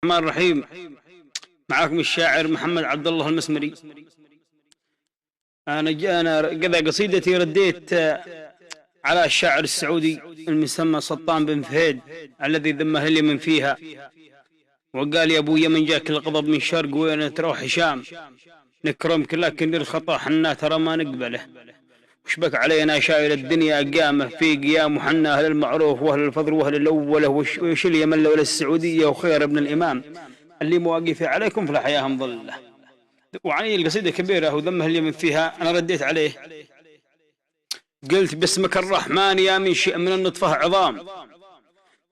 الرحمن الرحيم. معكم الشاعر محمد عبد الله المسمري. أنا كذا قصيدتي رديت على الشاعر السعودي المسمى سلطان بن فهيد الذي ذمه اليمن فيها، وقال يا ابو يمن جاك الغضب من شرق وين تروح هشام، نكرمك لكن للخطا حنا ترى ما نقبله، وشبك علينا شايل الدنيا قامه في قيام وحنا اهل المعروف واهل الفضل واهل الاوله، وش اليمن لولا السعوديه وخير ابن الامام اللي مواقفه عليكم فلا حياه مضله. وعني القصيده كبيره وذمه اليمن فيها، انا رديت عليه قلت باسمك الرحمن يا من شئ من النطفه عظام،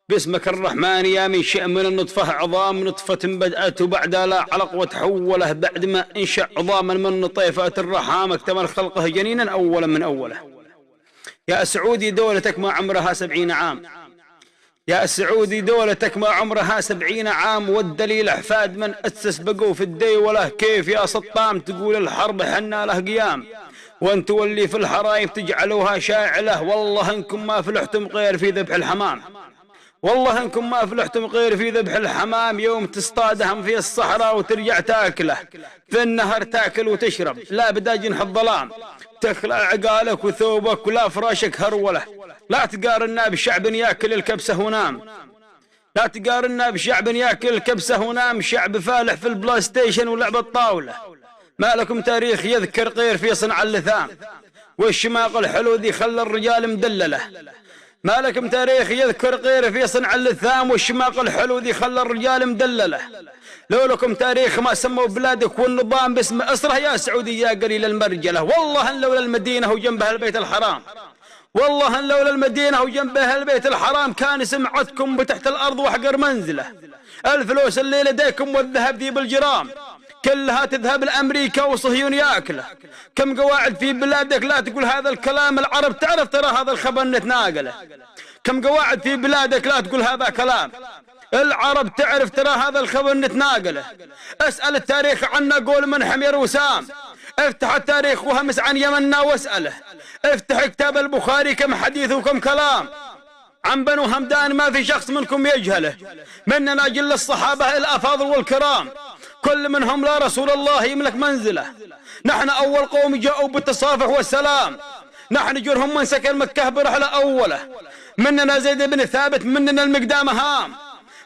باسمك الرحمن يا من شئ من النطفه عظام، نطفه بدات بعد لا علق وتحوله بعد ما انشا عظاما من طيفه الرحام، اكتمل خلقه جنينا اولا من اوله. يا سعودي دولتك ما عمرها 70 عام، يا سعودي دولتك ما عمرها 70 عام، والدليل احفاد من اسس بقوا في الديوله، كيف يا سطام تقول الحرب حنا له قيام، وانت واللي في الحرايب تجعلوها شاعله، والله انكم ما فلحتم غير في ذبح الحمام، والله انكم ما فلحتم غير في ذبح الحمام، يوم تصطادهم في الصحراء وترجع تاكله، في النهر تاكل وتشرب لا بداجنح الظلام، تخلع عقالك وثوبك ولا فراشك هروله، لا تقارنا بشعب ياكل الكبسه ونام، لا تقارنا بشعب ياكل الكبسه ونام، شعب فالح في البلاي ستيشن ولعب الطاوله، ما لكم تاريخ يذكر غير في صنع اللثام، والشماغ الحلو ذي خلى الرجال مدلله، ما لكم تاريخ يذكر غير في صنع اللثام، والشماغ الحلو ذي خلى الرجال مدلله، لو لكم تاريخ ما سموا بلادك والنظام باسم اسره يا سعودي يا قليل المرجله، والله ان لولا المدينه وجنبها البيت الحرام، والله ان لولا المدينه وجنبها البيت الحرام كان سمعتكم بتحت الارض وحقر منزله، الفلوس اللي لديكم والذهب ذي بالجرام كلها تذهب لامريكا وصهيون ياكله، كم قواعد في بلادك لا تقول هذا الكلام، العرب تعرف ترى هذا الخبر نتناقله، كم قواعد في بلادك لا تقول هذا كلام، العرب تعرف ترى هذا الخبر نتناقله، اسال التاريخ عنا قول من حمير وسام، افتح التاريخ وهمس عن يمنا واساله، افتح كتاب البخاري كم حديث وكم كلام، عن بنو همدان ما في شخص منكم يجهله، مننا جل الصحابه الافاضل والكرام، كل منهم لا رسول الله يملك منزله، نحن اول قوم جاءوا بالتصافح والسلام، نحن جرهم من سكن مكه برحله اوله، مننا زيد بن ثابت، مننا المقدام هام،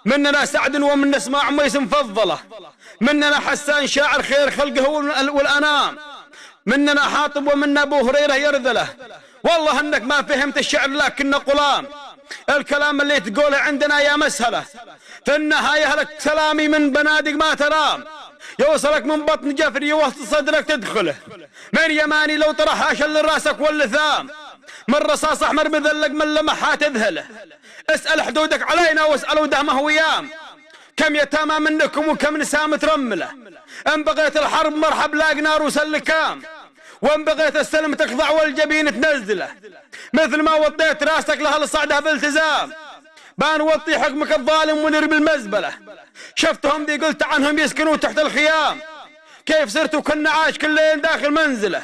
مننا سعد ومن اسماء عميس مفضله، مننا حسان شاعر خير خلقه والانام، مننا حاطب ومنا ابو هريره يرذله، والله انك ما فهمت الشعر لكن قلام، الكلام اللي تقوله عندنا يا مسهله، في النهايه لك سلامي من بنادق ما ترام، يوصلك من بطن جفري وسط صدرك تدخله، من يماني لو ترى حاشا لراسك واللثام، من رصاص احمر مذلق من لمحات تذهله، اسال حدودك علينا واسالوا دهمه ويام، كم يتامى منكم وكم نساء مترمله، ان بغيت الحرب مرحب لاق نار وسلكام، وان بغيت السلم تخضع والجبين تنزله، مثل ما وطيت راسك لها الصعده بالتزام، بان وطي حكمك الظالم ونرمي المزبله، شفتهم ذي قلت عنهم يسكنوا تحت الخيام، كيف صرتوا كالنعاش كل ليل داخل منزله،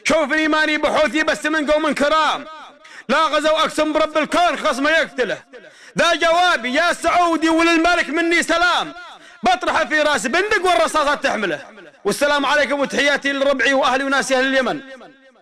شوف الايماني بحوثي بس من قوم كرام، لا غزوا اقسم برب الكون خصمه يقتله، ذا جوابي يا سعودي وللملك مني سلام، بطرحه في راس بندق والرصاصات تحمله، والسلام عليكم وتحياتي لربعي واهلي وناسي اهل اليمن.